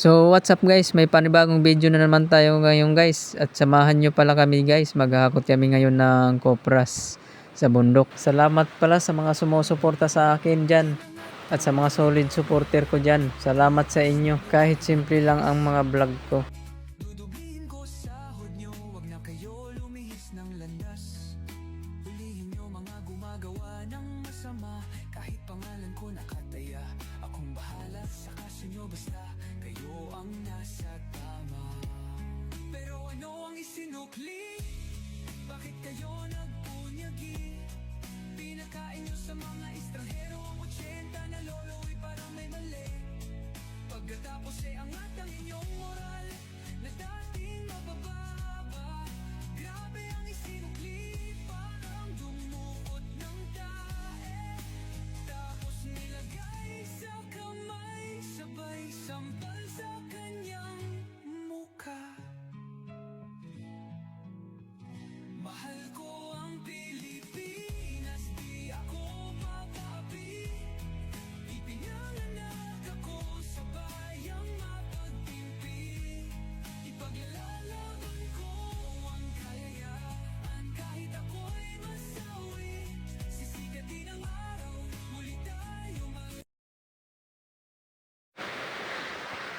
So what's up guys, may panibagong video na naman tayo ngayon guys. At samahan nyo pala kami guys, maghahakot kami ngayon ng kopras sa bundok. Salamat pala sa mga sumusuporta sa akin dyan. At sa mga solid supporter ko dyan. Salamat sa inyo, kahit simple lang ang mga vlog ko. Dudubihin ko sahod nyo, wag na kayo lumihis ng landas. Hulihin nyo mga gumagawa ng masama, kahit pangalan ko nakataya. Akong bahala sa kaso nyo, basta kayo ang nasa tama. Pero ano ang isinukli? Bakit kayo nagpunyagi? Pinakain nyo sa mga estranghero ang 80 na lolo'y parang may mali. Pagkatapos angat ang inyong moral na dating mabababa. Grabe ang isinukli, parang dumukot ng tae. Tapos nilagay sa kamay, sabay sampal sa kanyang mukha. Mahal ko ang Pilipinas, di ako papapi. Ipinanganak ako sa bayang mapagtimpi. Ipaglalaban ko ang kalayaan, kahit ako'y masawi. Sisigatin ang araw, muli tayo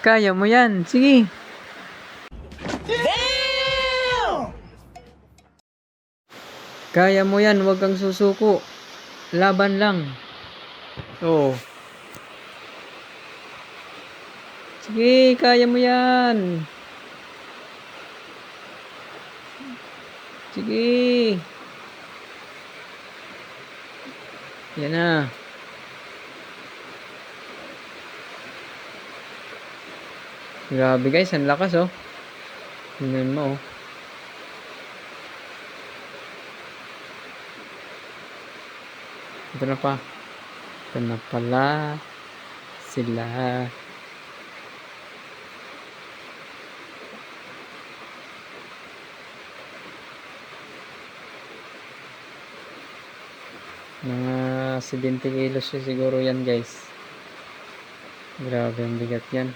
Kaya mo yan, sige. Kaya mo yan, huwag kang susuko. Laban lang. Oo. Sige, kaya mo yan. Sige. Yan na. Grabe guys, ang lakas oh. Tingnan mo oh. Ito na pa. Ito na pala sila. Mga 70 kilos siguro yan guys. Grabe ang bigat yan.